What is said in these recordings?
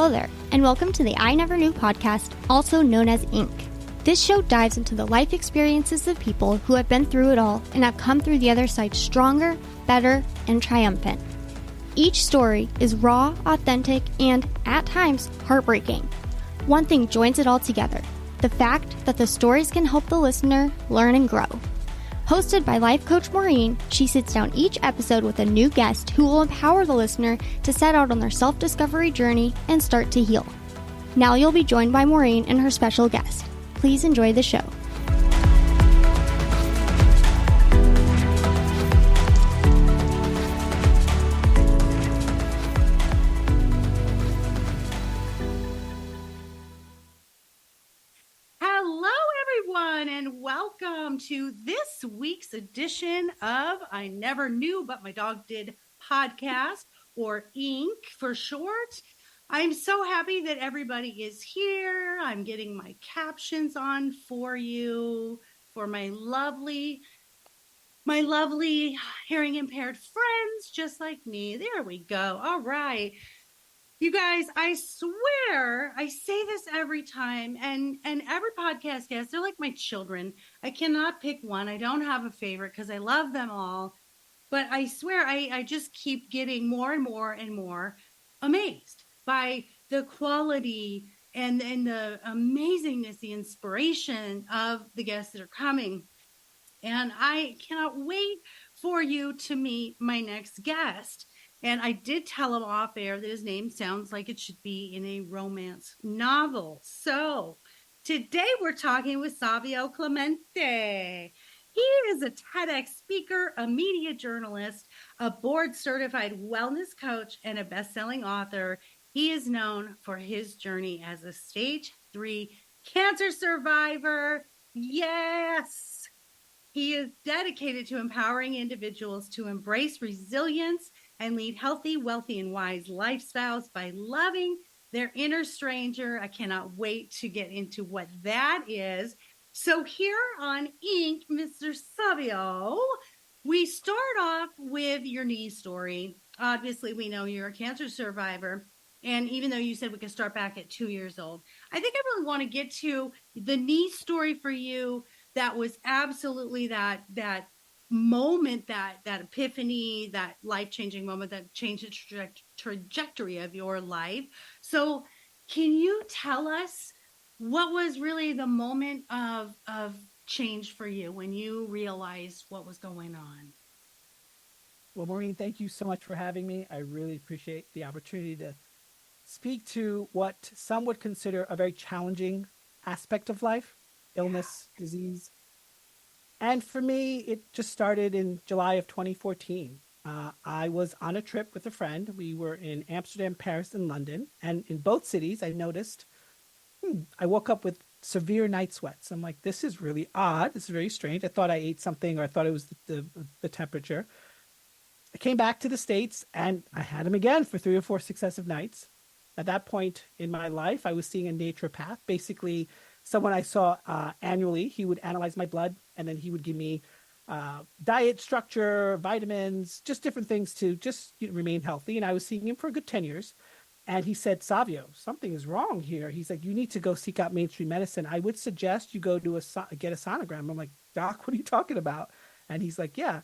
Hello there, and welcome to the I Never Knew podcast, also known as Inc. This show dives into the life experiences of people who have been through it all and have come through the other side stronger, better, and triumphant. Each story is raw, authentic, and, at times, heartbreaking. One thing joins it all together: the fact that the stories can help the listener learn and grow. Hosted by life coach Maureen, she sits down each episode with a new guest who will empower the listener to set out on their self-discovery journey and start to heal. Now you'll be joined by Maureen and her special guest. Please enjoy the show. And welcome to this week's edition of I Never Knew But My Dog Did podcast, or Inc. for short. I'm so happy that everybody is here. I'm getting my captions on for you, for my lovely hearing impaired friends just like me. There we go. All right. You guys, I swear, I say this every time, and every podcast guest, they're like my children. I cannot pick one. I don't have a favorite because I love them all. But I swear, I just keep getting more and more and more amazed by the quality and the amazingness, the inspiration of the guests that are coming. And I cannot wait for you to meet my next guest. And I did tell him off air that his name sounds like it should be in a romance novel. So today we're talking with Savio Clemente. He is a TEDX speaker, a media journalist, a board-certified wellness coach, and a best-selling author. He is known for his journey as a stage 3 cancer survivor. Yes! He is dedicated to empowering individuals to embrace resilience and lead healthy, wealthy, and wise lifestyles by loving their inner stranger. I cannot wait to get into what that is. So here on Inc., Mr. Savio, we start off with your knee story. Obviously, we know you're a cancer survivor. And even though you said we could start back at 2 years old, I think I really want to get to the knee story for you. That was absolutely that moment, that epiphany, that life-changing moment that changed the trajectory of your life. So can you tell us what was really the moment of change for you when you realized what was going on? Well, Maureen, thank you so much for having me. I really appreciate the opportunity to speak to what some would consider a very challenging aspect of life: illness, disease. And for me, it just started in July of 2014. I was on a trip with a friend. We were in Amsterdam, Paris, and London. And in both cities, I noticed, I woke up with severe night sweats. I'm like, this is really odd. This is very strange. I thought I ate something, or I thought it was the temperature. I came back to the States, and I had them again for 3 or 4 successive nights. At that point in my life, I was seeing a naturopath, basically someone I saw annually. He would analyze my blood, and then he would give me diet structure, vitamins, just different things to just remain healthy. And I was seeing him for a good 10 years. And he said, Savio, something is wrong here. He's like, you need to go seek out mainstream medicine. I would suggest you go to get a sonogram. I'm like, Doc, what are you talking about? And he's like, yeah.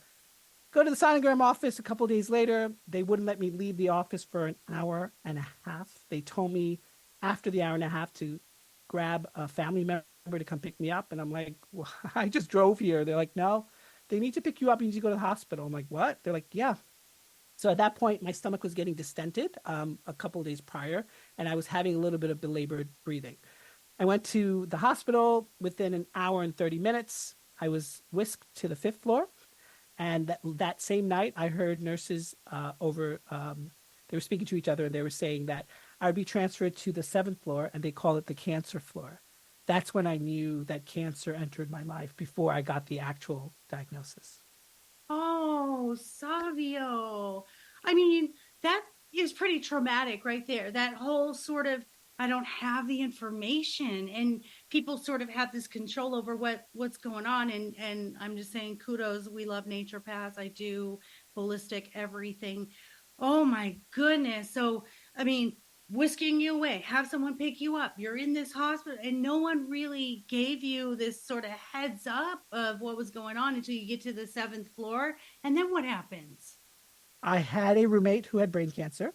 Go to the sonogram office. A couple of days later, they wouldn't let me leave the office for an hour and a half. They told me after the hour and a half to grab a family member to come pick me up. And I'm like, well, I just drove here. They're like, no, they need to pick you up. You need to go to the hospital. I'm like, what? They're like, yeah. So at that point, my stomach was getting distended a couple of days prior, and I was having a little bit of belabored breathing. I went to the hospital. Within an hour and 30 minutes, I was whisked to the 5th floor. And that same night, I heard nurses they were speaking to each other, and they were saying that I would be transferred to the 7th floor, and they call it the cancer floor. That's when I knew that cancer entered my life, before I got the actual diagnosis. Oh, Savio. I mean, that is pretty traumatic right there. That whole sort of, I don't have the information, and people sort of have this control over what's going on. And I'm just saying, kudos. We love naturopaths. I do holistic everything. Oh my goodness. So, I mean, whisking you away, have someone pick you up. You're in this hospital, and no one really gave you this sort of heads up of what was going on until you get to the 7th floor. And then what happens? I had a roommate who had brain cancer,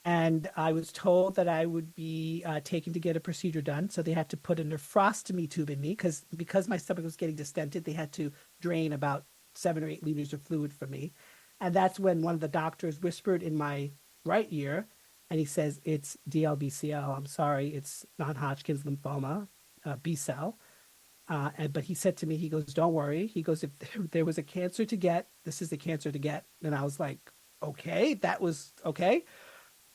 and I was told that I would be taken to get a procedure done. So they had to put a nephrostomy tube in me because my stomach was getting distended. They had to drain about 7 or 8 liters of fluid from me. And that's when one of the doctors whispered in my right ear, and he says, "It's DLBCL. I'm sorry, it's non-Hodgkin's lymphoma, B cell." But he said to me, he goes, "Don't worry." He goes, "If there was a cancer to get, this is the cancer to get." And I was like, okay, that was okay.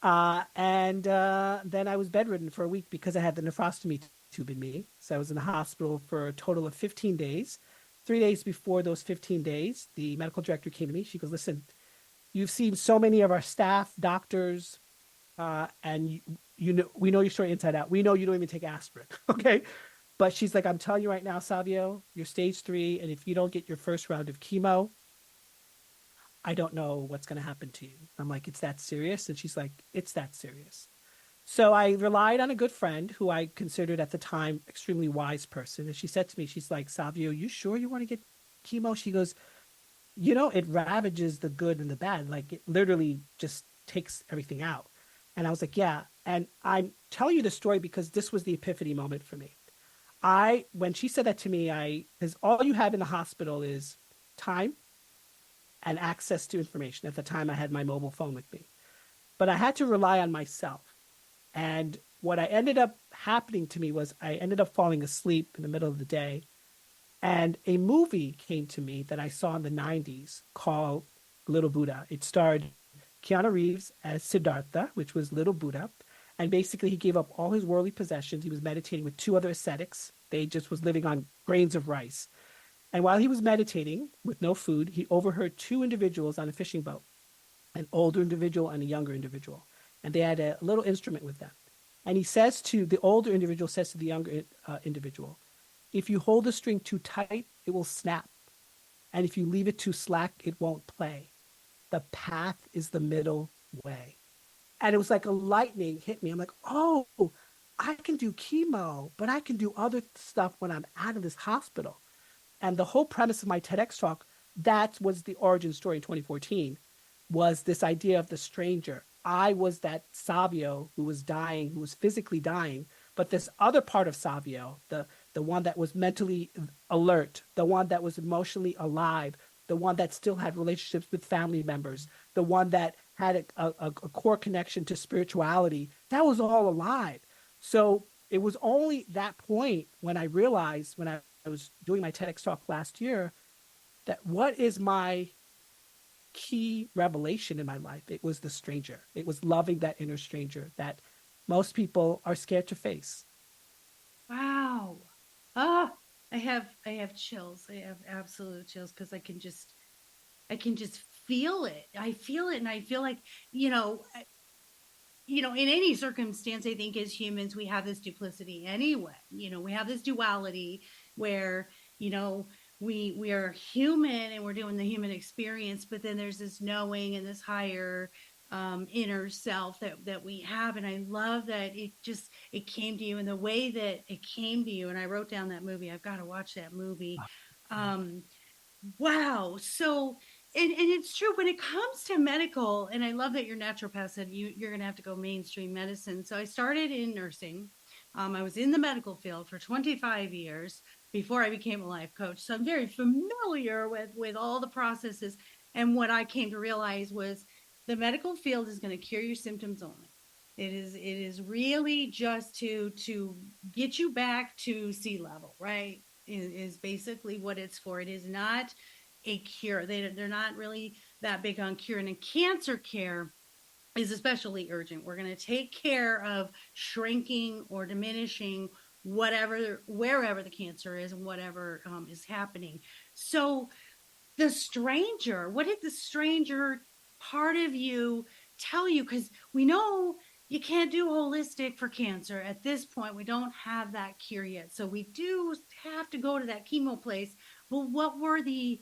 Then I was bedridden for a week because I had the nephrostomy tube in me. So I was in the hospital for a total of 15 days. 3 days before those 15 days, the medical director came to me. She goes, "Listen, you've seen so many of our staff, doctors, and you know, we know your story inside out. We know you don't even take aspirin." Okay. But she's like, "I'm telling you right now, Savio, you're stage 3. And if you don't get your first round of chemo, I don't know what's going to happen to you." I'm like, "It's that serious?" And she's like, "It's that serious." So I relied on a good friend who I considered at the time extremely wise person. And she said to me, she's like, "Savio, you sure you want to get chemo?" She goes, "You know, it ravages the good and the bad. Like it literally just takes everything out." And I was like, "Yeah." And I'm telling you the story because this was the epiphany moment for me. When she said that to me, because all you have in the hospital is time and access to information. At the time, I had my mobile phone with me, but I had to rely on myself. And what I ended up happening to me was I ended up falling asleep in the middle of the day. And a movie came to me that I saw in the 90s called Little Buddha. It starred Keanu Reeves as Siddhartha, which was Little Buddha. And basically, he gave up all his worldly possessions. He was meditating with 2 other ascetics. They just was living on grains of rice. And while he was meditating with no food, he overheard 2 individuals on a fishing boat, an older individual and a younger individual. And they had a little instrument with them. And he says to the older individual, says to the younger individual, "If you hold the string too tight, it will snap. And if you leave it too slack, it won't play. The path is the middle way." And it was like a lightning hit me. I'm like, "Oh, I can do chemo, but I can do other stuff when I'm out of this hospital." And the whole premise of my TEDx talk, that was the origin story in 2014, was this idea of the stranger. I was that Savio who was dying, who was physically dying, but this other part of Savio, the one that was mentally alert, the one that was emotionally alive, the one that still had relationships with family members, the one that had a core connection to spirituality, that was all alive. So it was only that point when I realized, when I was doing my TEDx talk last year, that what is my key revelation in my life? It was the stranger. It was loving that inner stranger that most people are scared to face. Wow. Ah, I have chills. I have absolute chills because I can just feel it. I feel it, and I feel like, in any circumstance, I think as humans, we have this duplicity anyway. We have this duality where, we are human and we're doing the human experience, but then there's this knowing and this higher inner self that we have. And I love that it came to you in the way that it came to you. And I wrote down that movie. I've got to watch that movie. Um, Wow. So, and it's true when it comes to medical, and I love that your naturopath said you're going to have to go mainstream medicine. So I started in nursing. I was in the medical field for 25 years before I became a life coach. So I'm very familiar with all the processes. And what I came to realize was the medical field is going to cure your symptoms only. It is really just to get you back to sea level, right? Is basically what it's for. It is not a cure. They're not really that big on cure. And in cancer care is especially urgent. We're going to take care of shrinking or diminishing wherever the cancer is and whatever is happening. So the stranger, what did the stranger part of you tell you? Because we know you can't do holistic for cancer at this point. We don't have that cure yet. So we do have to go to that chemo place. But what were the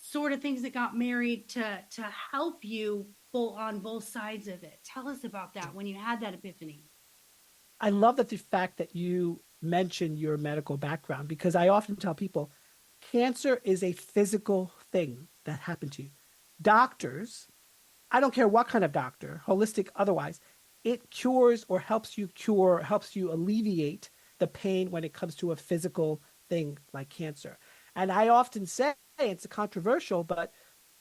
sort of things that got married to help you on both sides of it. Tell us about that when you had that epiphany. I love that the fact that you mentioned your medical background, because I often tell people cancer is a physical thing that happened to you. Doctors, I don't care what kind of doctor, holistic, otherwise, it cures or helps you cure, helps you alleviate the pain when it comes to a physical thing like cancer. And I often say it's controversial, but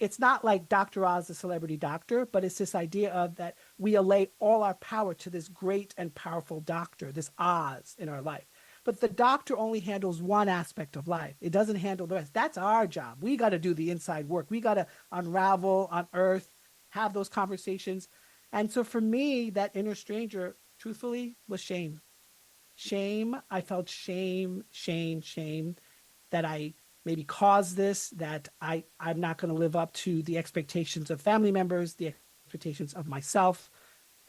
it's not like Dr. Oz, the celebrity doctor, but it's this idea of that we allay all our power to this great and powerful doctor, this Oz in our life. But the doctor only handles one aspect of life. It doesn't handle the rest. That's our job. We got to do the inside work. We got to unravel, unearth, have those conversations. And so for me, that inner stranger, truthfully, was shame. Shame. I felt shame that I maybe caused this, that I'm not going to live up to the expectations of family members, the expectations of myself.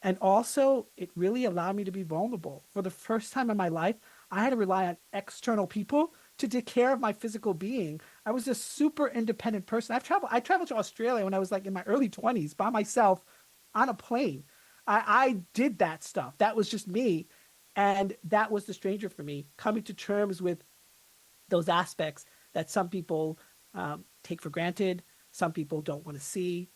And also, it really allowed me to be vulnerable. For the first time in my life, I had to rely on external people to take care of my physical being. I was a super independent person. I traveled to Australia when I was like in my early 20s by myself on a plane. I did that stuff. That was just me. And that was the stranger for me, coming to terms with those aspects that some people take for granted, some people don't want to see.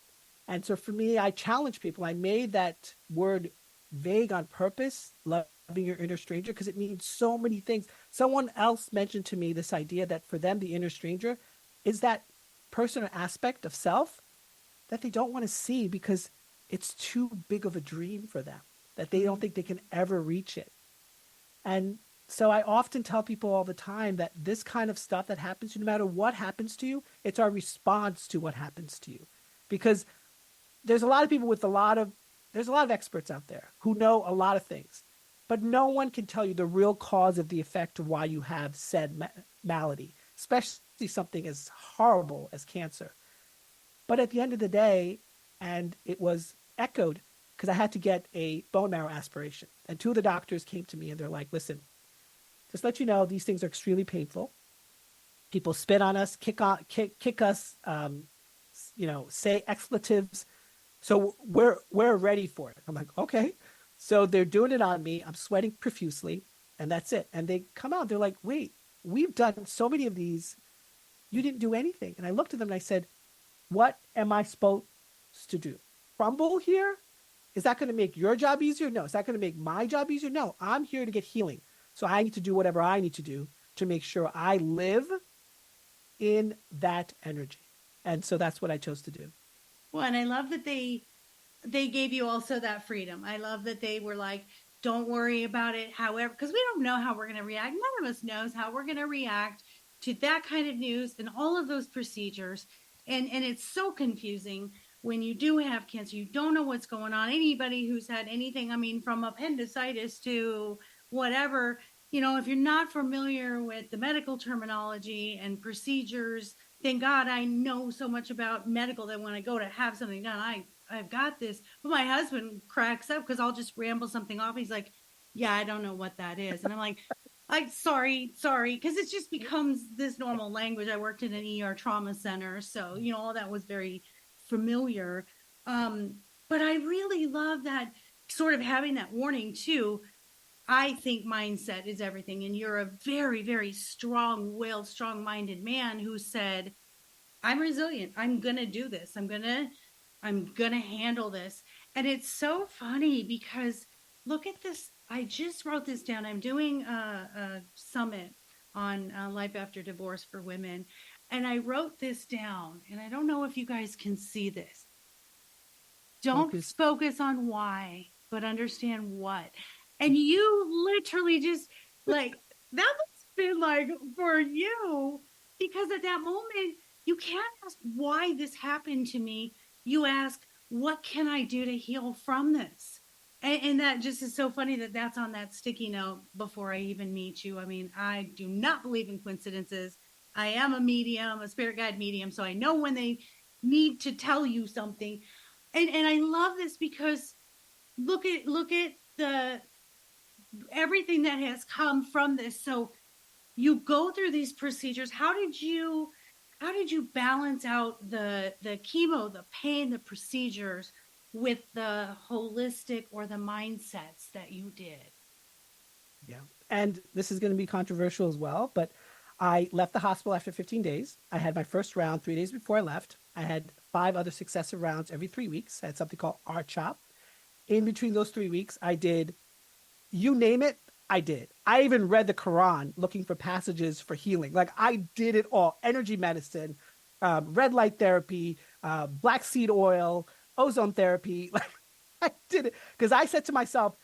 And so for me, I challenge people. I made that word vague on purpose, loving your inner stranger, because it means so many things. Someone else mentioned to me this idea that for them, the inner stranger is that person or aspect of self that they don't want to see because it's too big of a dream for them, that they don't think they can ever reach it. And so I often tell people all the time that this kind of stuff that happens to you, no matter what happens to you, it's our response to what happens to you. Because there's a lot of people there's a lot of experts out there who know a lot of things, but no one can tell you the real cause of the effect of why you have said malady, especially something as horrible as cancer. But at the end of the day, and it was echoed because I had to get a bone marrow aspiration. And two of the doctors came to me and they're like, listen, just let you know, these things are extremely painful. People spit on us, kick us, say expletives. So we're ready for it. I'm like, okay. So they're doing it on me. I'm sweating profusely, and that's it. And they come out. They're like, wait, we've done so many of these. You didn't do anything. And I looked at them and I said, what am I supposed to do? Crumble here? Is that going to make your job easier? No. Is that going to make my job easier? No. I'm here to get healing. So I need to do whatever I need to do to make sure I live in that energy. And so that's what I chose to do. Well, and I love that they gave you also that freedom. I love that they were like, don't worry about it. However, because we don't know how we're going to react. None of us knows how we're going to react to that kind of news and all of those procedures. And it's so confusing when you do have cancer. You don't know what's going on. Anybody who's had anything, I mean, from appendicitis to whatever, if you're not familiar with the medical terminology and procedures, thank God I know so much about medical that when I go to have something done, I've got this. But my husband cracks up because I'll just ramble something off. He's like, yeah, I don't know what that is. And I'm like, sorry, because it just becomes this normal language. I worked in an ER trauma center, so all that was very familiar. But I really love that sort of having that warning too. I think mindset is everything, and you're a very, very strong-willed, strong-minded man who said, "I'm resilient. I'm gonna do this. I'm gonna handle this." And it's so funny because look at this. I just wrote this down. I'm doing a summit on life after divorce for women. And I wrote this down. And I don't know if you guys can see this. Don't focus on why, but understand what. And you literally just like, that must have been like for you. Because at that moment, you can't ask why this happened to me. You ask, what can I do to heal from this? And that just is so funny that that's on that sticky note before I even meet you. I mean, I do not believe in coincidences. I am a medium, a spirit guide medium, so I know when they need to tell you something. And I love this because look at the everything that has come from this. So you go through these procedures. How did you balance out the chemo, the pain, the procedures with the holistic or the mindsets that you did. Yeah. And this is going to be controversial as well, but I left the hospital after 15 days. I had my first round 3 days before I left. I had 5 other successive rounds every 3 weeks. I had something called RCHOP. In between those 3 weeks, I did, you name it, I did. I even read the Quran looking for passages for healing. Like I did it all. Energy medicine, red light therapy, black seed oil, ozone therapy. Like I did it because I said to myself,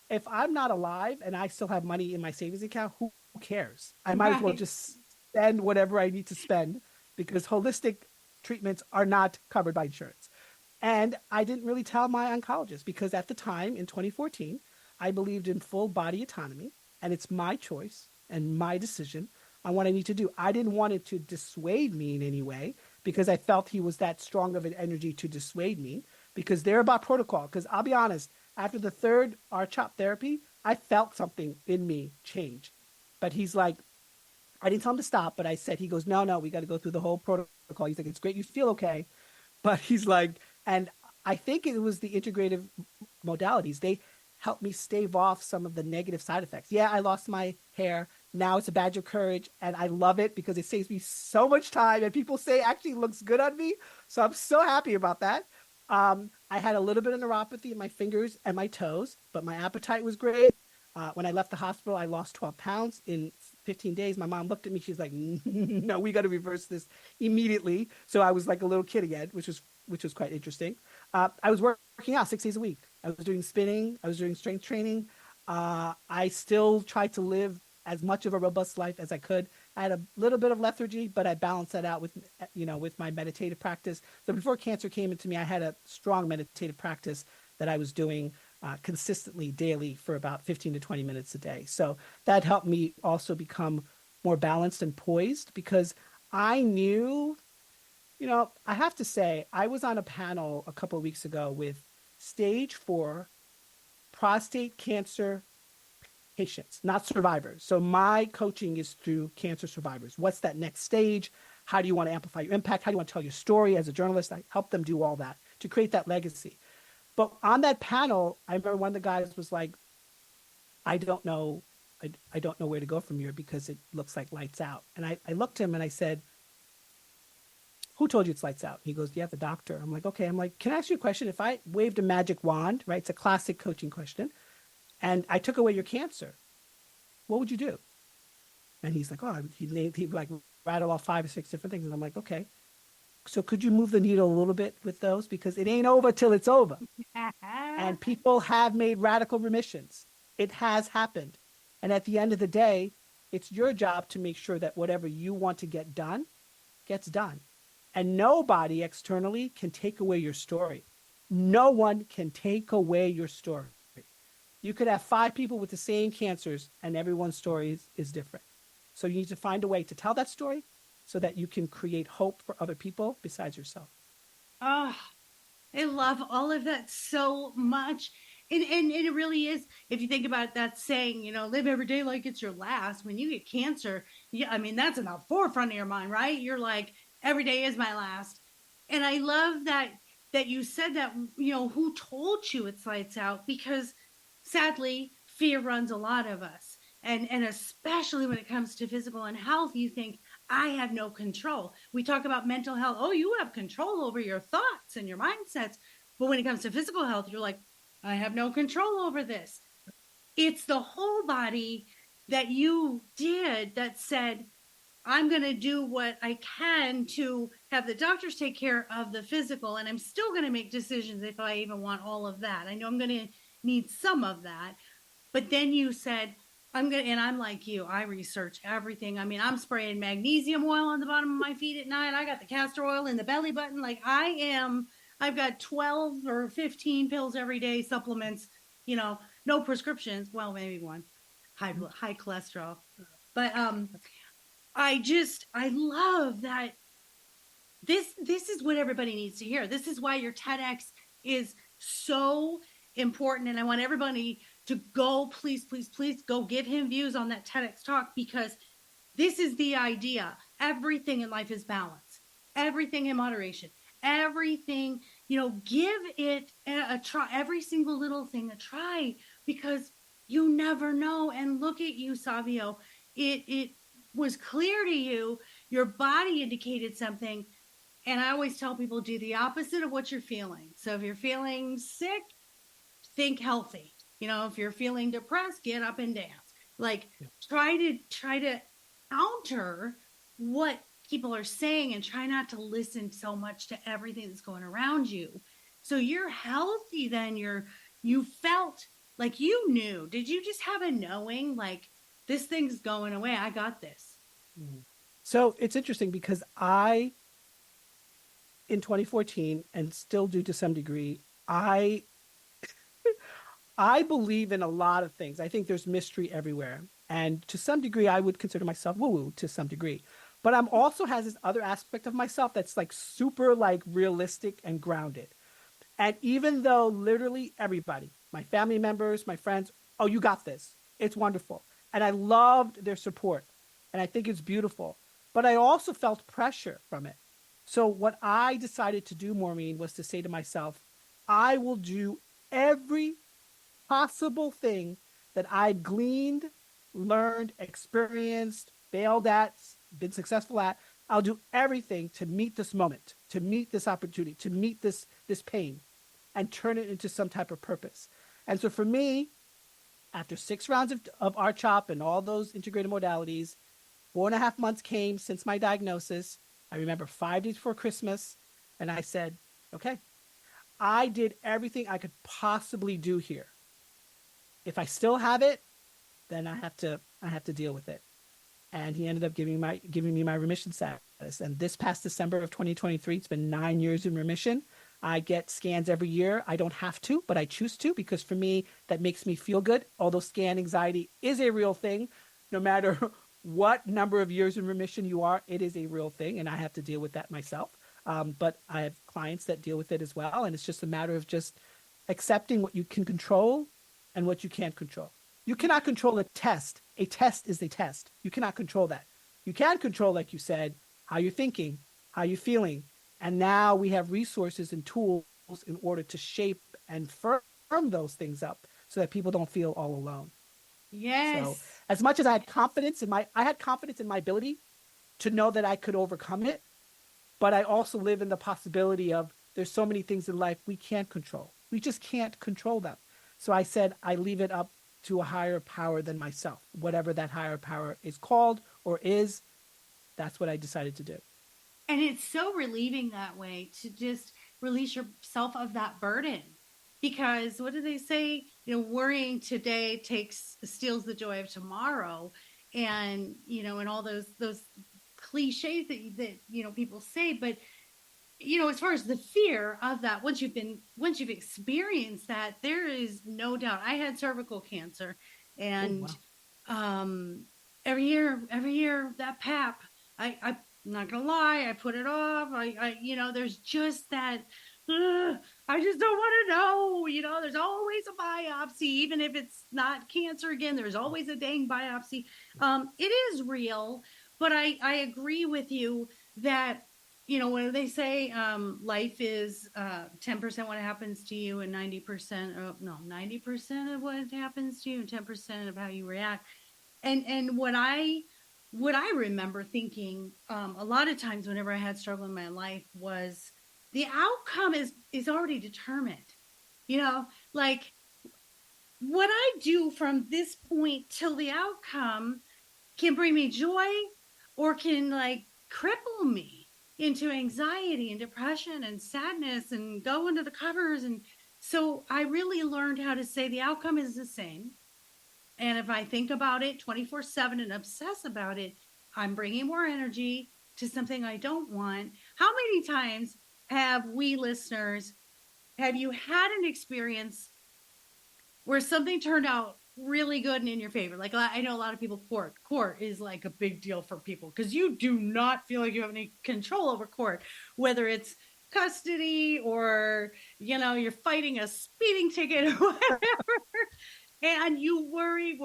if I'm not alive and I still have money in my savings account, who cares? I might as well just spend whatever I need to spend because holistic treatments are not covered by insurance. And I didn't really tell my oncologist because at the time in 2014, I believed in full body autonomy and it's my choice and my decision on what I need to do. I didn't want it to dissuade me in any way because I felt he was that strong of an energy to dissuade me because they're about protocol. Because I'll be honest, after the third RCHOP therapy, I felt something in me change. But he's like, I didn't tell him to stop, but I said, he goes, no, we got to go through the whole protocol. He's like, it's great, you feel okay. But he's like, and I think it was the integrative modalities. They helped me stave off some of the negative side effects. Yeah, I lost my hair. Now it's a badge of courage, and I love it because it saves me so much time. And people say it actually looks good on me. So I'm so happy about that. I had a little bit of neuropathy in my fingers and my toes, but my appetite was great. When I left the hospital, I lost 12 pounds in 15 days. My mom looked at me. She's like, no, we got to reverse this immediately. So I was like a little kid again, which was quite interesting. I was working out 6 days a week. I was doing spinning. I was doing strength training. I still tried to live as much of a robust life as I could. I had a little bit of lethargy, but I balanced that out with, with my meditative practice. So before cancer came into me, I had a strong meditative practice that I was doing consistently daily for about 15 to 20 minutes a day. So that helped me also become more balanced and poised because I knew, I have to say, I was on a panel a couple of weeks ago with stage 4 prostate cancer patients, not survivors. So my coaching is through cancer survivors. What's that next stage? How do you want to amplify your impact? How do you want to tell your story as a journalist? I help them do all that to create that legacy. But on that panel, I remember one of the guys was like, I don't know where to go from here because it looks like lights out. And I looked at him and I said, who told you it's lights out? He goes, yeah, the doctor. I'm like, okay. I'm like, can I ask you a question? If I waved a magic wand, right? It's a classic coaching question. And I took away your cancer, what would you do? And he's like, oh, he like rattle off 5 or 6 different things. And I'm like, okay. So could you move the needle a little bit with those? Because it ain't over till it's over. And people have made radical remissions. It has happened. And at the end of the day, it's your job to make sure that whatever you want to get done gets done. And nobody externally can take away your story. No one can take away your story. You could have 5 people with the same cancers and everyone's story is different. So you need to find a way to tell that story so that you can create hope for other people besides yourself. Oh, I love all of that so much. And it really is, if you think about that saying, live every day like it's your last. When you get cancer, that's in the forefront of your mind, right? You're like, every day is my last. And I love that you said that, who told you it's lights out? Because sadly, fear runs a lot of us. And especially when it comes to physical and health, you think, I have no control. We talk about mental health. Oh, you have control over your thoughts and your mindsets. But when it comes to physical health, you're like, I have no control over this. It's the whole body that you did that said, I'm going to do what I can to have the doctors take care of the physical. And I'm still going to make decisions if I even want all of that. I know I'm going to need some of that. But then you said, and I'm like you, I research everything. I'm spraying magnesium oil on the bottom of my feet at night. I got the castor oil in the belly button. Like I've got 12 or 15 pills every day, supplements, no prescriptions. Well, maybe one, high cholesterol. But I love that this is what everybody needs to hear. This is why your TEDx is so important. And I want everybody to go, please go give him views on that TEDx talk, because this is the idea. Everything in life is balance, everything in moderation, everything give it a try, every single little thing a try, because you never know. And look at you, Savio. It was clear to you. Your body indicated something. And I always tell people, do the opposite of what you're feeling. So if you're feeling sick, think healthy. If you're feeling depressed, get up and dance. Like, try to counter what people are saying, and try not to listen so much to everything that's going around you. So you're healthy then. You felt like you knew. Did you just have a knowing, like, this thing's going away? I got this. So it's interesting because in 2014, and still do to some degree, I believe in a lot of things. I think there's mystery everywhere. And to some degree, I would consider myself woo-woo to some degree. But I'm also has this other aspect of myself that's like super like realistic and grounded. And even though literally everybody, my family members, my friends, oh, you got this. It's wonderful. And I loved their support. And I think it's beautiful. But I also felt pressure from it. So what I decided to do, Maureen, was to say to myself, I will do every possible thing that I've gleaned, learned, experienced, failed at, been successful at. I'll do everything to meet this moment, to meet this opportunity, to meet this pain, and turn it into some type of purpose. And so for me, after 6 rounds of RCHOP and all those integrated modalities, 4.5 months came since my diagnosis. I remember 5 days before Christmas, and I said, okay, I did everything I could possibly do here. If I still have it, then I have to deal with it. And he ended up giving me my remission status. And this past December of 2023, it's been 9 years in remission. I get scans every year. I don't have to, but I choose to, because for me, that makes me feel good. Although scan anxiety is a real thing, no matter what number of years in remission you are, it is a real thing, and I have to deal with that myself. But I have clients that deal with it as well, and it's just a matter of just accepting what you can control and what you can't control. You cannot control a test. A test is a test. You cannot control that. You can control, like you said, how you're thinking, how you're feeling. And now we have resources and tools in order to shape and firm those things up so that people don't feel all alone. Yes. So as much as I had confidence in my ability to know that I could overcome it, but I also live in the possibility of there's so many things in life we can't control. We just can't control them. So I said, I leave it up to a higher power than myself. Whatever that higher power is called or is, that's what I decided to do. And it's so relieving that way, to just release yourself of that burden. Because what do they say? Worrying today steals the joy of tomorrow. And, and all those cliches that people say. But, as far as the fear of that, once you've experienced that, there is no doubt. I had cervical cancer, and every year that PAP, I'm not gonna lie, I put it off. There's just that. I just don't want to know. There's always a biopsy, even if it's not cancer again. There's always a dang biopsy. It is real, but I agree with you that, when they say life is 10% what happens to you and 90% of what happens to you and 10% of how you react. And what I remember thinking a lot of times whenever I had struggle in my life was, the outcome is already determined. Like, what I do from this point till the outcome can bring me joy, or can like cripple me into anxiety and depression and sadness and go into the covers. And so I really learned how to say the outcome is the same. And if I think about it 24/7 and obsess about it, I'm bringing more energy to something I don't want. How many times have we listeners, have you had an experience where something turned out really good and in your favor? Like, I know a lot of people, court is like a big deal for people, because you do not feel like you have any control over court, whether it's custody or, you're fighting a speeding ticket or whatever. And you worry.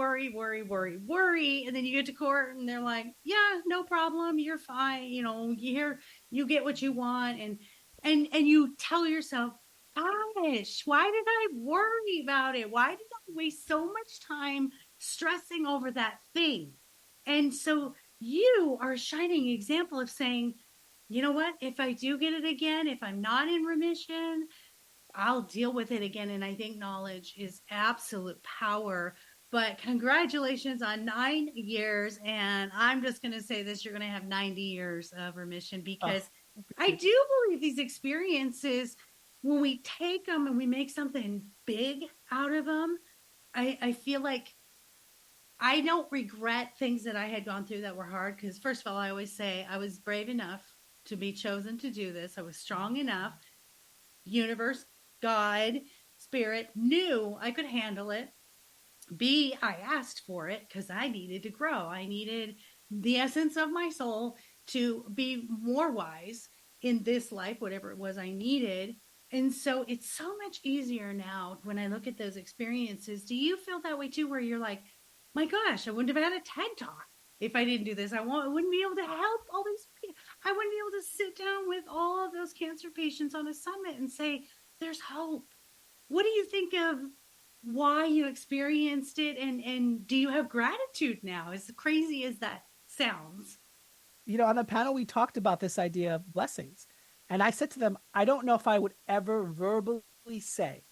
And then you get to court and they're like, yeah, no problem. You're fine. You get what you want. And And you tell yourself, gosh, why did I worry about it? Why did I waste so much time stressing over that thing? And so you are a shining example of saying, you know what? If I do get it again, if I'm not in remission, I'll deal with it again. And I think knowledge is absolute power. But congratulations on 9 years. And I'm just going to say this, you're going to have 90 years of remission, Oh, because I do believe these experiences, when we take them and we make something big out of them, I feel like I don't regret things that I had gone through that were hard. Because, first of all, I always say I was brave enough to be chosen to do this, I was strong enough. Universe, God, spirit knew I could handle it. B, I asked for it because I needed to grow. I needed the essence of my soul to be more wise in this life, whatever it was I needed. And so it's so much easier now when I look at those experiences. Do you feel that way too, where you're like, my gosh, I wouldn't have had a TED talk if I didn't do this? I wouldn't be able to help all these people. I wouldn't be able to sit down with all of those cancer patients on a summit and say, there's hope. What do you think of why you experienced it, and do you have gratitude now, as crazy as that sounds? On the panel, we talked about this idea of blessings. And I said to them, I don't know if I would ever verbally say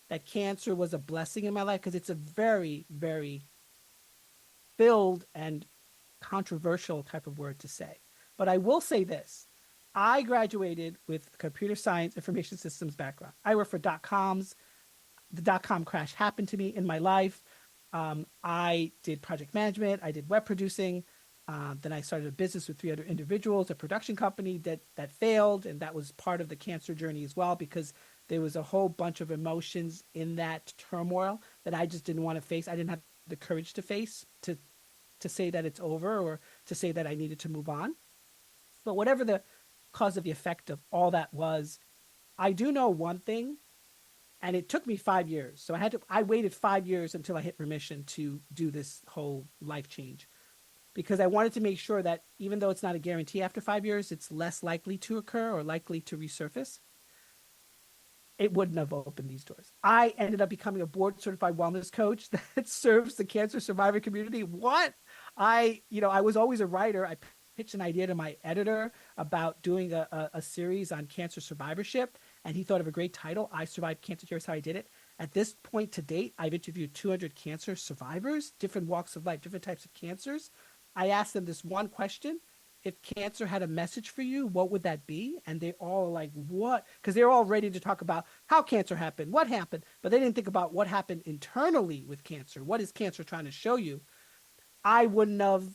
that cancer was a blessing in my life, because it's a very, very filled and controversial type of word to say. But I will say this. I graduated with computer science information systems background. I worked for .coms. The .com crash happened to me in my life. I did project management. I did web producing. Then I started a business with 3 other individuals, a production company that failed. And that was part of the cancer journey as well, because there was a whole bunch of emotions in that turmoil that I just didn't want to face. I didn't have the courage to face, to say that it's over, or to say that I needed to move on. But whatever the cause of the effect of all that was, I do know one thing, and it took me 5 years. So I waited 5 years until I hit remission to do this whole life change, because I wanted to make sure that even though it's not a guarantee after 5 years, it's less likely to occur or likely to resurface. It wouldn't have opened these doors. I ended up becoming a board certified wellness coach that serves the cancer survivor community. What? I was always a writer. I pitched an idea to my editor about doing a series on cancer survivorship, and he thought of a great title, I Survived Cancer. Here's how I did it. At this point to date, I've interviewed 200 cancer survivors, different walks of life, different types of cancers. I asked them this one question: if cancer had a message for you, what would that be? And they all like, what? Because they're all ready to talk about how cancer happened, what happened, but they didn't think about what happened internally with cancer. What is cancer trying to show you? I wouldn't have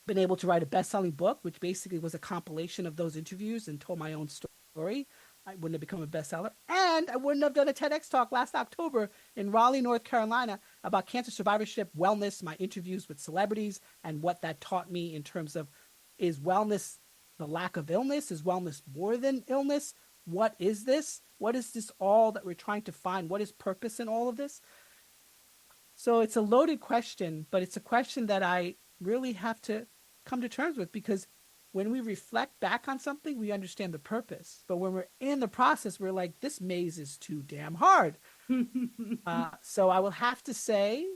been able to write a best-selling book, which basically was a compilation of those interviews and told my own story. I wouldn't have become a bestseller. And I wouldn't have done a TEDx talk last October in Raleigh, North Carolina, about cancer survivorship, wellness, my interviews with celebrities, and what that taught me in terms of, is wellness the lack of illness? Is wellness more than illness? What is this? What is this all that we're trying to find? What is purpose in all of this? So it's a loaded question, but it's a question that I really have to come to terms with, because when we reflect back on something, we understand the purpose. But when we're in the process, we're like, this maze is too damn hard. So I will have to say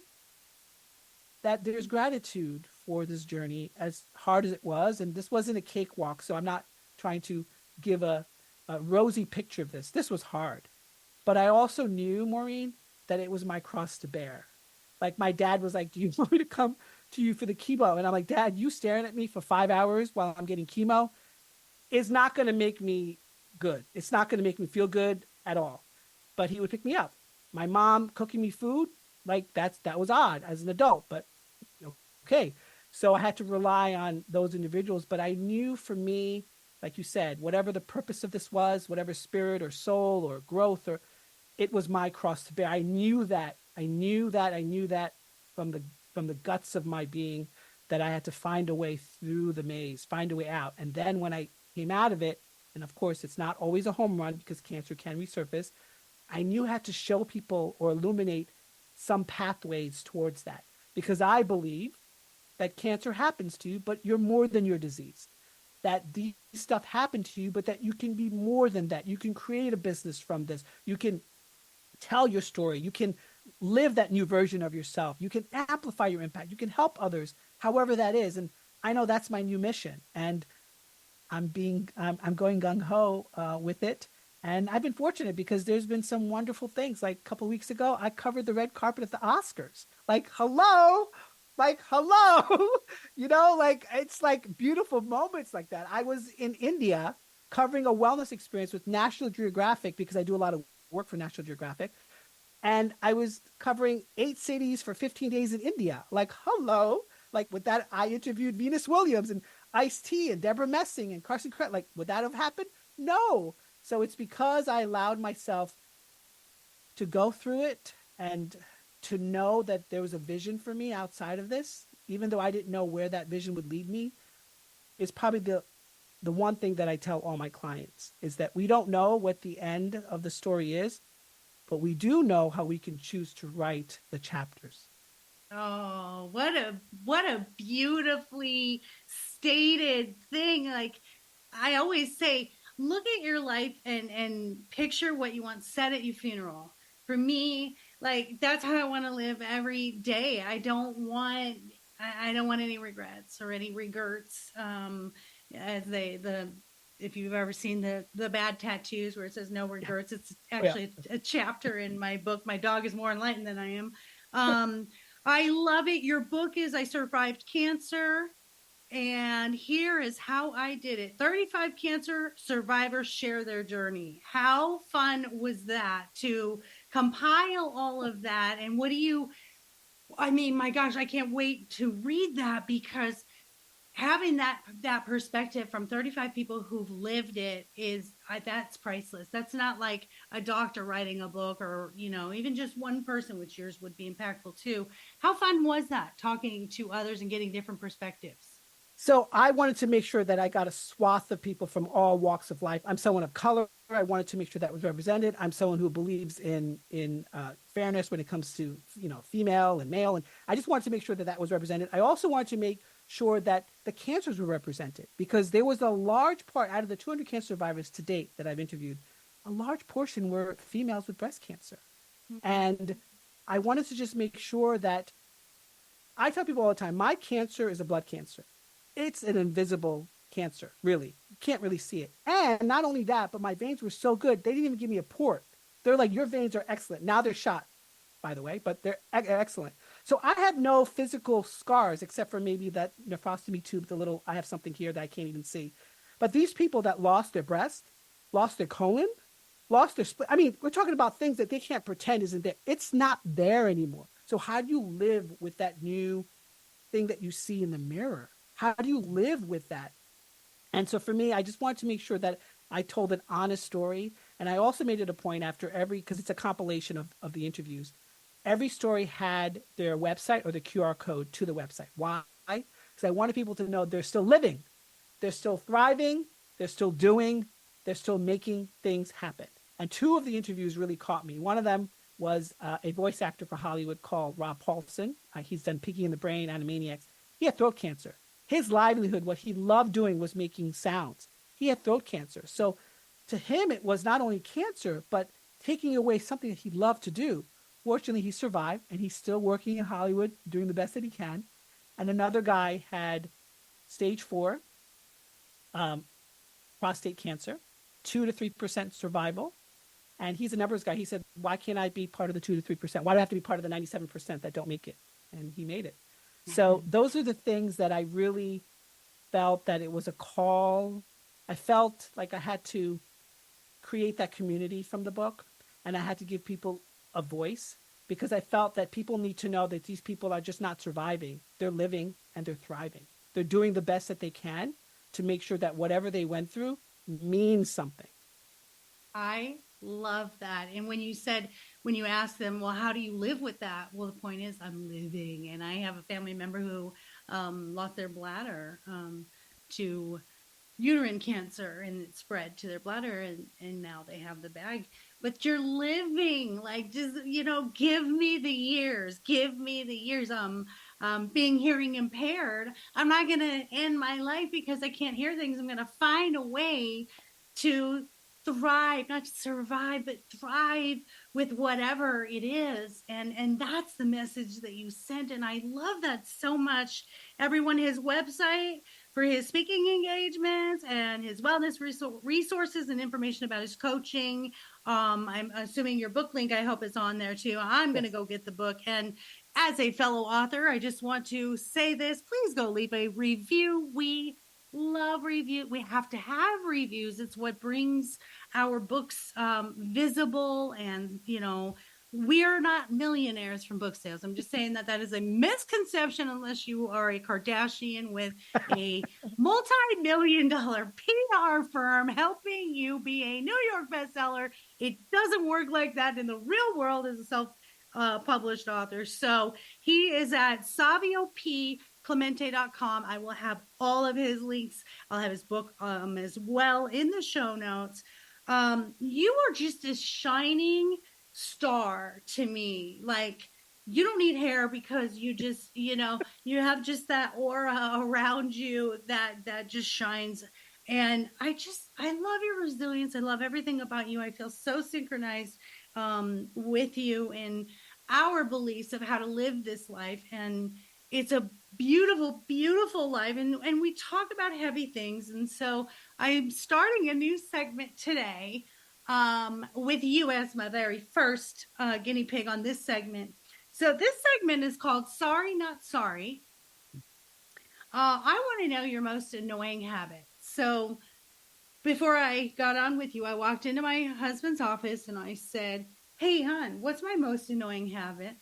that there's gratitude for this journey, as hard as it was. And this wasn't a cakewalk, so I'm not trying to give a rosy picture of this. This was hard. But I also knew, Maureen, that it was my cross to bear. Like, my dad was like, do you want me to come to you for the chemo? And I'm like, Dad, you staring at me for 5 hours while I'm getting chemo is not going to make me good. It's not going to make me feel good at all. But he would pick me up. My mom cooking me food, like that was odd as an adult, but okay. So I had to rely on those individuals. But I knew, for me, like you said, whatever the purpose of this was, whatever spirit or soul or growth, or it was my cross to bear. I knew that from the guts of my being, that I had to find a way through the maze, find a way out. And then when I came out of it, and of course it's not always a home run because cancer can resurface, I knew I had to show people or illuminate some pathways towards that. Because I believe that cancer happens to you, but you're more than your disease. that these stuff happened to you, but that you can be more than that. You can create a business from this. You can tell your story. You can live that new version of yourself. You can amplify your impact. You can help others, however that is. And I know that's my new mission. And I'm going gung ho with it. And I've been fortunate because there's been some wonderful things. Like a couple of weeks ago, I covered the red carpet at the Oscars. Hello, it's like beautiful moments like that. I was in India covering a wellness experience with National Geographic because I do a lot of work for National Geographic. And I was covering 8 cities for 15 days in India. Hello. With that, I interviewed Venus Williams and Ice-T and Deborah Messing and Carson Cret. Would that have happened? No. So it's because I allowed myself to go through it and to know that there was a vision for me outside of this, even though I didn't know where that vision would lead me. Is probably the one thing that I tell all my clients is that we don't know what the end of the story is, but we do know how we can choose to write the chapters. Oh, what a beautifully stated thing. I always say, look at your life and picture what you want said at your funeral. For me, that's how I want to live every day. I don't want any regrets or any regrets. If you've ever seen the bad tattoos where it says no regrets, it's actually a chapter in my book. My dog is more enlightened than I am. I love it. Your book is I Survived Cancer. And here is how I did it. 35 cancer survivors share their journey. How fun was that to compile all of that? And my gosh, I can't wait to read that because having that perspective from 35 people who've lived it that's priceless. That's not like a doctor writing a book or, even just one person, which yours would be impactful too. How fun was that, talking to others and getting different perspectives? So I wanted to make sure that I got a swath of people from all walks of life. I'm someone of color. I wanted to make sure that was represented. I'm someone who believes in fairness when it comes to, female and male. And I just wanted to make sure that was represented. I also wanted to make sure that the cancers were represented because there was a large part out of the 200 cancer survivors to date that I've interviewed, a large portion were females with breast cancer. Mm-hmm. And I wanted to just make sure that I tell people all the time, my cancer is a blood cancer. It's an invisible cancer, really. You can't really see it. And not only that, but my veins were so good, they didn't even give me a port. They're like, your veins are excellent. Now they're shot, by the way, but they're excellent. So I have no physical scars except for maybe that nephrostomy tube, I have something here that I can't even see. But these people that lost their breast, lost their colon, lost their split. We're talking about things that they can't pretend isn't there. It's not there anymore. So how do you live with that new thing that you see in the mirror? How do you live with that? And so for me, I just wanted to make sure that I told an honest story. And I also made it a point after because it's a compilation of the interviews, every story had their website or the QR code to the website. Why? Because I wanted people to know they're still living, they're still thriving, they're still doing, they're still making things happen. And 2 of the interviews really caught me. One of them was a voice actor for Hollywood called Rob Paulson. He's done Pinky and the Brain, Animaniacs. He had throat cancer. His livelihood, what he loved doing was making sounds. He had throat cancer. So to him, it was not only cancer, but taking away something that he loved to do. Fortunately, he survived, and he's still working in Hollywood, doing the best that he can. And another guy had stage 4 prostate cancer, 2 to 3% survival. And he's a numbers guy. He said, why can't I be part of the 2 to 3%? Why do I have to be part of the 97% that don't make it? And he made it. So those are the things that I really felt that it was a call. I felt like I had to create that community from the book, and I had to give people a voice because I felt that people need to know that these people are just not surviving. They're living and they're thriving. They're doing the best that they can to make sure that whatever they went through means something. I love that. And when you ask them, well, how do you live with that? Well, the point is I'm living. And I have a family member who lost their bladder to uterine cancer, and it spread to their bladder, and now they have the bag. But you're living, just give me the years. being hearing impaired, I'm not going to end my life because I can't hear things. I'm going to find a way to thrive, not just survive, but thrive with whatever it is. And that's the message that you sent. And I love that so much. Everyone, his website for his speaking engagements and his wellness resources and information about his coaching. I'm assuming your book link, I hope, is on there too. I'm going to go get the book. And as a fellow author, I just want to say this. Please go leave a review. We love review. We have to have reviews. It's what brings our books visible. And, you know, we're not millionaires from book sales. I'm just saying that is a misconception unless you are a Kardashian with a multi-million-dollar PR firm helping you be a New York bestseller. It doesn't work like that in the real world as a self-published author. So he is at savioclemente.com. I will have all of his links. I'll have his book as well in the show notes. You are just a shining star to me. Like, you don't need hair because you just, you know, you have just that aura around you that just shines. And I love your resilience. I love everything about you. I feel so synchronized with you in our beliefs of how to live this life. And it's a beautiful, beautiful life. And we talk about heavy things. And so I'm starting a new segment today with you as my very first guinea pig on this segment. So this segment is called Sorry, Not Sorry. I want to know your most annoying habit. So before I got on with you, I walked into my husband's office and I said, "Hey, hon, what's my most annoying habit?"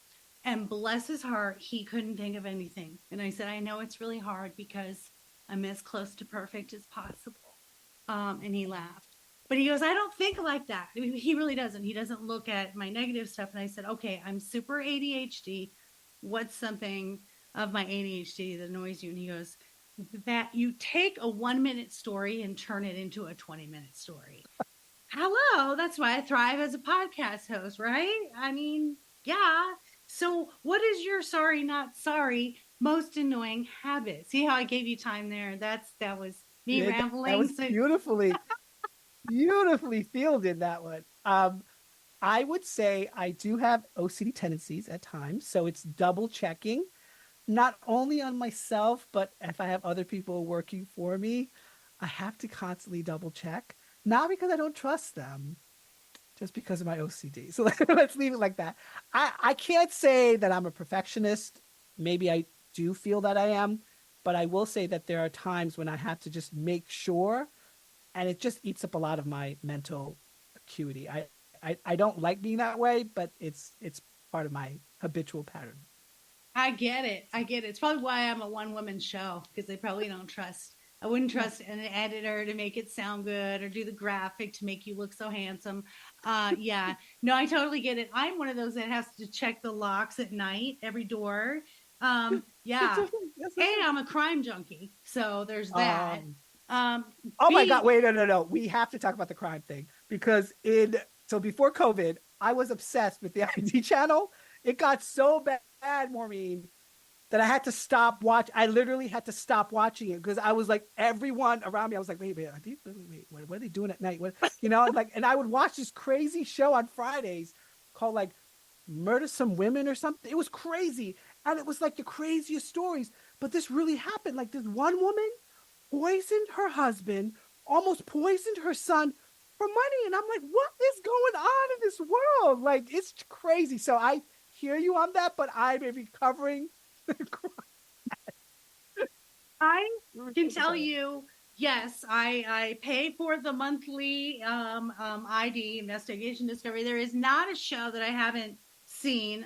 And bless his heart, he couldn't think of anything. And I said, "I know it's really hard because I'm as close to perfect as possible." And he laughed. But he goes, "I don't think like that." He really doesn't. He doesn't look at my negative stuff. And I said, "Okay, I'm super ADHD. What's something of my ADHD that annoys you?" And he goes, "That you take a 1-minute story and turn it into a 20-minute story." Hello, that's why I thrive as a podcast host, right? I mean, yeah. So what is your sorry, not sorry, most annoying habit? See how I gave you time there? That was me rambling. That was beautifully fielded, that one. I would say I do have OCD tendencies at times. So it's double checking, not only on myself, but if I have other people working for me, I have to constantly double check. Not because I don't trust them, just because of my OCD. So let's leave it like that. I can't say that I'm a perfectionist. Maybe I do feel that I am, but I will say that there are times when I have to just make sure, and it just eats up a lot of my mental acuity. I don't like being that way, but it's part of my habitual pattern. I get it. It's probably why I'm a one-woman show, because they probably don't trust. I wouldn't trust an editor to make it sound good or do the graphic to make you look so handsome. Yeah. No, I totally get it. I'm one of those that has to check the locks at night, every door. Yeah. And I'm a crime junkie. So there's that. Oh my God. Wait, no. We have to talk about the crime thing, because so before COVID, I was obsessed with the ID channel. It got so bad, Maureen, that I had to stop I literally had to stop watching it, because I was like, everyone around me, I was like, wait, what are they doing at night? What, you know, and I would watch this crazy show on Fridays called like Murder Some Women or something. It was crazy. And it was like the craziest stories. But this really happened. Like, this one woman poisoned her husband, almost poisoned her son for money. And I'm like, what is going on in this world? Like, it's crazy. So I hear you on that, but I'm a recovering I can tell you, yes, I pay for the monthly ID, investigation discovery. There is not a show that I haven't seen.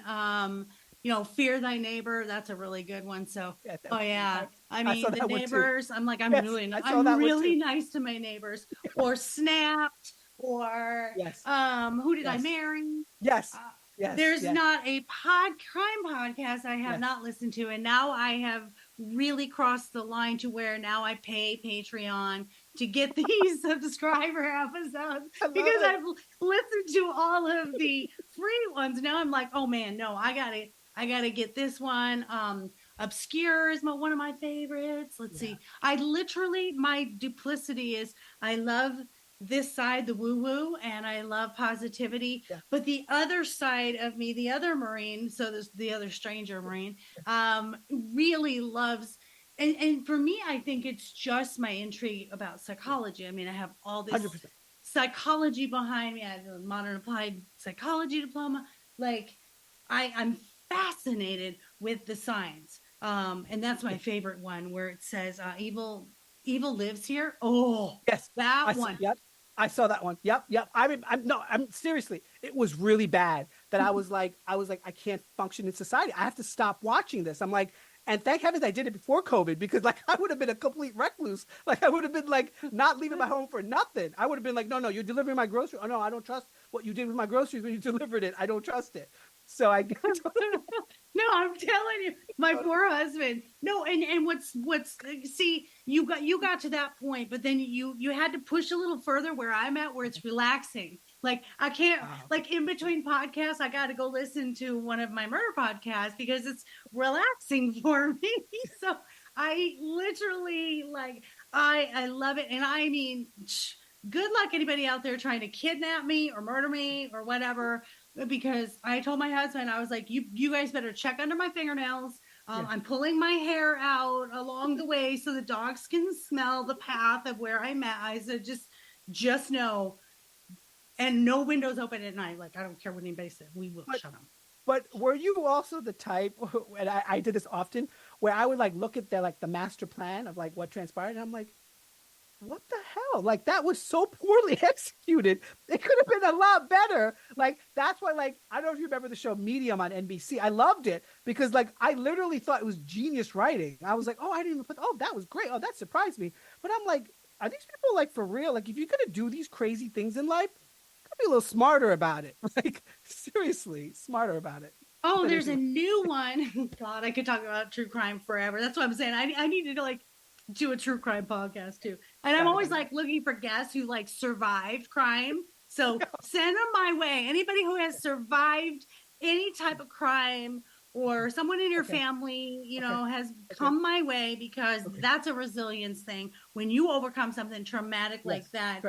You know, Fear Thy Neighbor, that's a really good one. So, oh yeah, I mean, the neighbors. I'm like, I'm really nice to my neighbors. Or Snapped, or Who Did I Marry? Yes. There's not a crime podcast I have not listened to. And now I have really crossed the line to where now I pay Patreon to get these subscriber episodes, because I've listened to all of the free ones. Now I'm like, oh man, no, I gotta get this one. Obscure is one of my favorites. Let's see. I literally, my duplicity is I love this side, the woo woo, and I love positivity. Yeah. But the other side of me, the other Marine, so there's the other stranger Marine, really loves. And for me, I think it's just my intrigue about psychology. I mean, I have all this 100%. psychology behind me. I have a modern applied psychology diploma. Like, I'm fascinated with the signs. And that's my favorite one where it says, evil lives here. Oh, Yes. that one. Yep. I saw that one. Yep. I'm seriously, it was really bad that I was like, I can't function in society. I have to stop watching this. I'm like, and thank heavens I did it before COVID, because like I would have been a complete recluse. Like I would have been like not leaving my home for nothing. I would have been like, no, you're delivering my groceries. Oh no, I don't trust what you did with my groceries when you delivered it. I don't trust it. So I No, I'm telling you, my poor husband. No, and what's see, you got to that point, but then you had to push a little further where I'm at, where it's relaxing. Like I can't, like in between podcasts, I got to go listen to one of my murder podcasts because it's relaxing for me. So I literally like, I love it. And I mean, good luck anybody out there trying to kidnap me or murder me or whatever, because I told my husband, I was like, you guys better check under my fingernails. I'm pulling my hair out along the way so the dogs can smell the path of where I'm at. I said, just know. And no windows open at night. Like, I don't care what anybody said. We will shut them. But were you also the type, and I did this often, where I would like look at the master plan of like what transpired, and I'm like, what the hell? Like that was so poorly executed. It could have been a lot better. Like that's why, like, I don't know if you remember the show Medium on NBC. I loved it because like I literally thought it was genius writing. I was like, oh, I didn't even put. Oh, that was great. Oh, that surprised me. But I'm like, are these people like for real? Like, if you're gonna do these crazy things in life, be a little smarter about it. Like seriously, smarter about it. Oh, there's a new one. God, I could talk about true crime forever. That's what I'm saying. I need to like do a true crime podcast too. And I'm always like looking for guests who like survived crime. So send them my way. Anybody who has survived any type of crime or someone in your family, you know, has come my way, because that's a resilience thing. When you overcome something traumatic like that,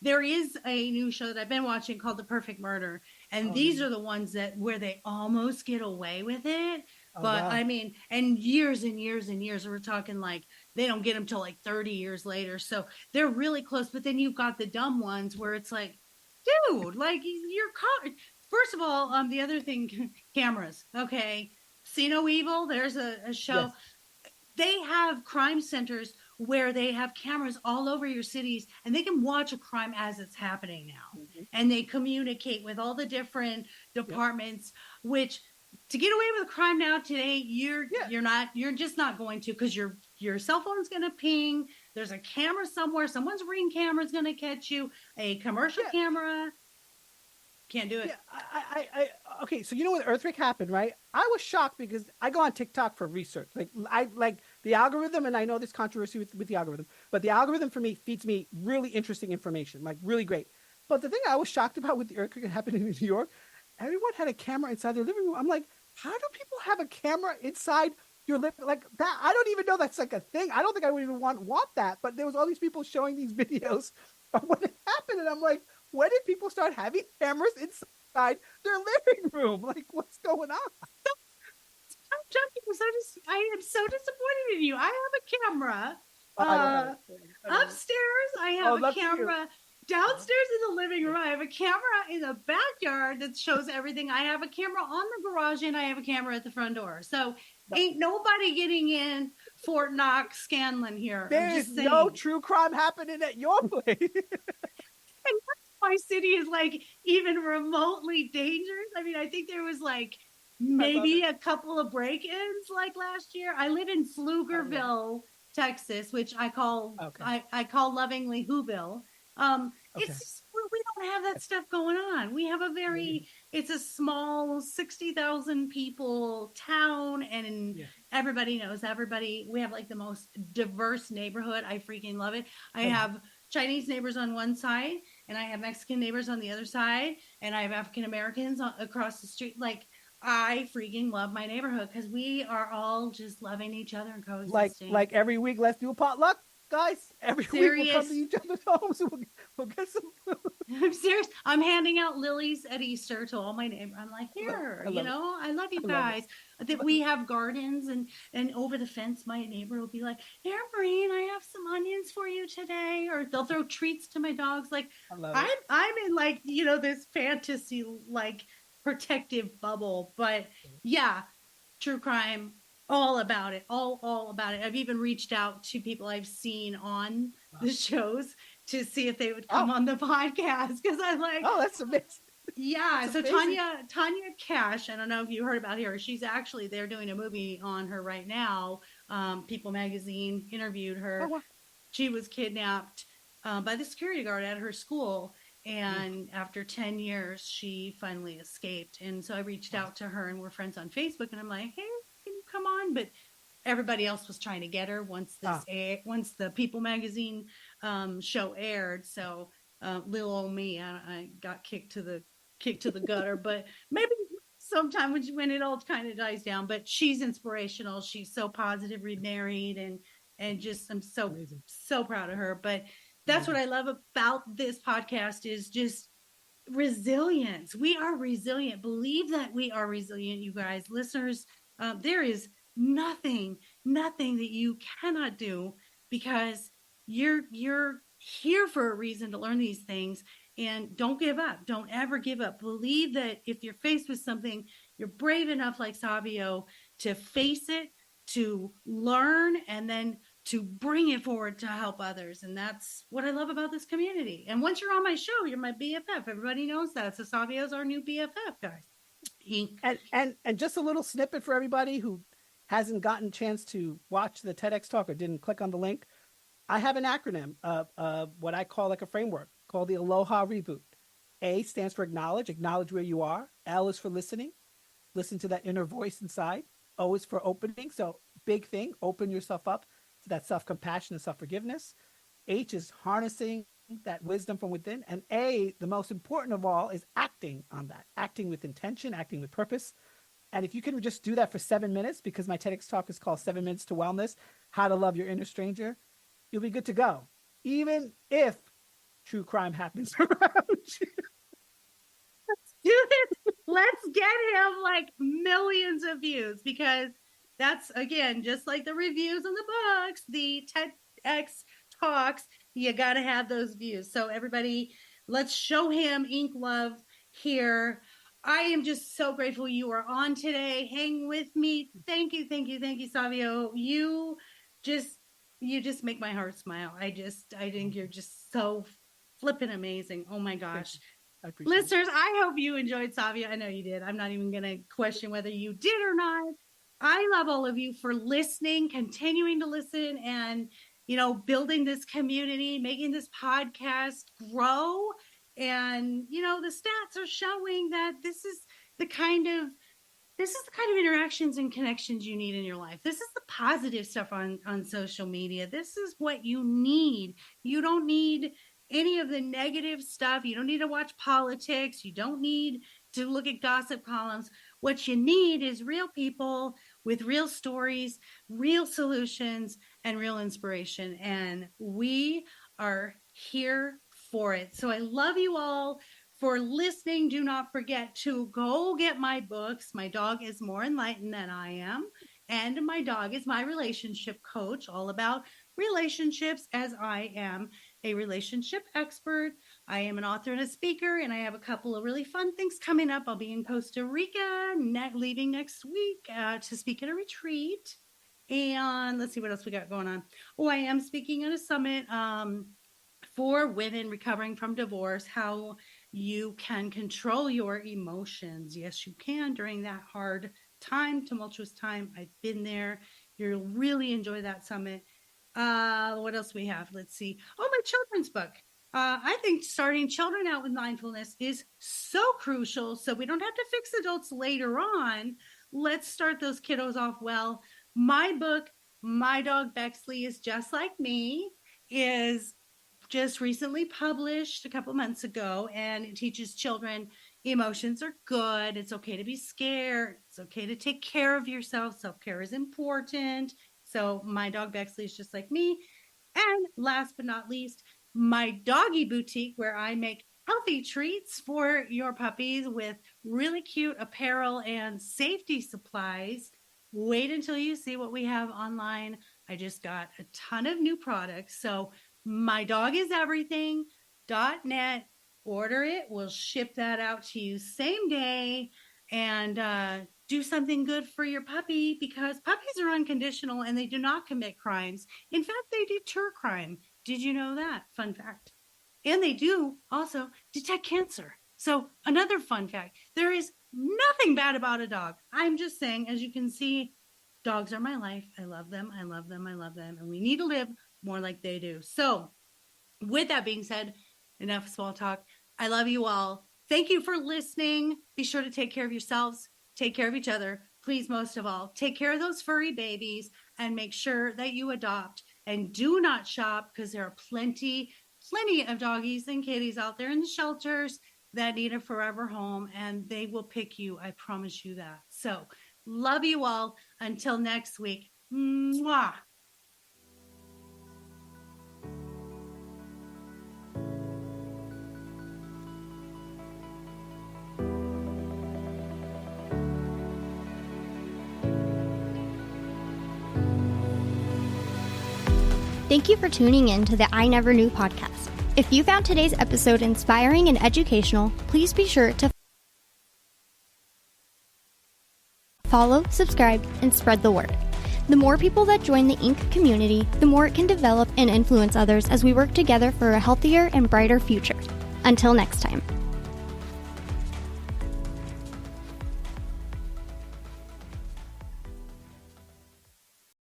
there is a new show that I've been watching called The Perfect Murder. And these are the ones that where they almost get away with it. But I mean, and years and years and years, we're talking like they don't get them till like 30 years later. So they're really close. But then you've got the dumb ones where it's like, dude, like you're caught. First of all, the other thing, cameras. Okay. See No Evil. There's a show. Yes. They have crime centers where they have cameras all over your cities, and they can watch a crime as it's happening now. And they communicate with all the different departments, which to get away with a crime now today, you're just not going to, because your cell phone's going to ping. There's a camera somewhere. Someone's Ring camera is going to catch you. A commercial camera. Can't do it. Yeah, okay, so you know when the earthquake happened, right? I was shocked because I go on TikTok for research. Like I like the algorithm, and I know there's controversy with the algorithm, but the algorithm for me feeds me really interesting information, like really great. But the thing I was shocked about with the earthquake happening in New York, everyone had a camera inside their living room. I'm like, how do people have a camera inside your living like that? I don't even know that's like a thing. I don't think I would even want that. But there was all these people showing these videos of what had happened, and I'm like, when did people start having cameras inside their living room? Like, what's going on? I'm joking. I am so disappointed in you. I have a camera upstairs. I have a camera downstairs in the living room. I have a camera in the backyard that shows everything. I have a camera on the garage, and I have a camera at the front door. So ain't nobody getting in Fort Knox, Scanlon here. There's no true crime happening at your place. And my city is like even remotely dangerous. I mean, I think there was like maybe a couple of break-ins like last year. I live in Pflugerville, Texas, which I call I call lovingly Whoville. It's just, we don't have that stuff going on. We have a it's a small 60,000 people town, and everybody knows everybody. We have like the most diverse neighborhood. I freaking love it. I have Chinese neighbors on one side, and I have Mexican neighbors on the other side, and I have African Americans across the street. Like, I freaking love my neighborhood because we are all just loving each other and Like coexisting. like every week, let's do a potluck, guys. Every week we'll come to Serious. each other's homes and we'll get some food. I'm serious. I'm handing out lilies at Easter to all my neighbors. I'm like, here, I love it. I love you I love it. guys. That we have gardens, and over the fence, my neighbor will be like, here, Maureen, I have some onions for you today. Or they'll throw treats to my dogs. Like I love it. I'm in like, this fantasy like protective bubble. But yeah, true crime, all about it. All about it. I've even reached out to people I've seen on the shows to see if they would come on the podcast because I'm like, oh, that's amazing. yeah. That's So amazing. Tanya Cash, I don't know if you heard about her. She's actually, they're doing a movie on her right now. People Magazine interviewed her. Oh, wow. She was kidnapped by the security guard at her school. And after 10 years, she finally escaped. And so I reached out to her, and we're friends on Facebook. And I'm like, hey, can you come on? But everybody else was trying to get her once once the People Magazine show aired. So little old me, I got kicked to the gutter. But maybe sometime when it all kind of dies down. But she's inspirational. She's so positive, remarried, and just I'm so Amazing. so proud of her. But that's what I love about this podcast is just resilience. We are resilient. Believe that we are resilient, you guys, listeners. There is nothing that you cannot do because you're here for a reason to learn these things. And don't give up. Don't ever give up. Believe that if you're faced with something, you're brave enough, like Savio, to face it, to learn, and then to bring it forward to help others. And that's what I love about this community. And once you're on my show, you're my BFF. Everybody knows that. So Savio's our new BFF, guys. And just a little snippet for everybody who hasn't gotten a chance to watch the TEDx talk or didn't click on the link. I have an acronym of what I call like a framework called the Aloha Reboot. A stands for acknowledge where you are. L is for listening. Listen to that inner voice inside. O is for opening. So big thing, open yourself up to that self-compassion and self-forgiveness. H is harnessing that wisdom from within. And A, the most important of all, is acting on that, acting with intention, acting with purpose. And if you can just do that for 7 minutes, because my TEDx talk is called 7 Minutes to Wellness, How to Love Your Inner Stranger, you'll be good to go. Even if true crime happens around you. Let's do this. Let's get him like millions of views, because that's, again, just like the reviews on the books, the TEDx talks, you got to have those views. So everybody, let's show him ink love here. I am just so grateful you are on today. Hang with me. Thank you, Savio. You just make my heart smile. I think you're just so flipping amazing. Oh my gosh. Listeners, I hope you enjoyed Savio. I know you did. I'm not even going to question whether you did or not. I love all of you for listening, continuing to listen, and, building this community, making this podcast grow. And, the stats are showing that this is the kind of interactions and connections you need in your life. This is the positive stuff on social media. This is what you need. You don't need any of the negative stuff. You don't need to watch politics. You don't need to look at gossip columns. What you need is real people with real stories, real solutions, and real inspiration. And we are here for it. So I love you all for listening. Do not forget to go get my books. My dog is more enlightened than I am. And my dog is my relationship coach, all about relationships, as I am a relationship expert. I am an author and a speaker, and I have a couple of really fun things coming up. I'll be in Costa Rica, leaving next week to speak at a retreat. And let's see what else we got going on. Oh, I am speaking at a summit for women recovering from divorce, how you can control your emotions. Yes, you can during that hard time, tumultuous time. I've been there. You'll really enjoy that summit. What else we have? Let's see. Oh, my children's book. I think starting children out with mindfulness is so crucial, so we don't have to fix adults later on. Let's start those kiddos off well. My book, My Dog Bexley is Just Like Me, is just recently published a couple months ago, and it teaches children Emotions are good. It's okay to be scared. It's okay to take care of yourself. Self-care is important. So my dog Bexley is just like me. And last but not least, my doggy boutique, where I make healthy treats for your puppies with really cute apparel and safety supplies. Wait until you see what we have online. I just got a ton of new products. So mydogiseverything.net. Order it. We'll ship that out to you same day, and do something good for your puppy, because puppies are unconditional and they do not commit crimes. In fact, they deter crime. Did you know that? Fun fact. And they do also detect cancer. So another fun fact, there is nothing bad about a dog. I'm just saying, as you can see, dogs are my life. I love them. I love them. I love them. And we need to live more like they do. So with that being said, enough small talk. I love you all. Thank you for listening. Be sure to take care of yourselves. Take care of each other. Please, most of all, take care of those furry babies and make sure that you adopt. And do not shop, because there are plenty of doggies and kitties out there in the shelters that need a forever home, and they will pick you. I promise you that. So love you all. Until next week. Mwah. Thank you for tuning in to the I Never Knew podcast. If you found today's episode inspiring and educational, please be sure to follow, subscribe, and spread the word. The more people that join the Inc. community, the more it can develop and influence others as we work together for a healthier and brighter future. Until next time.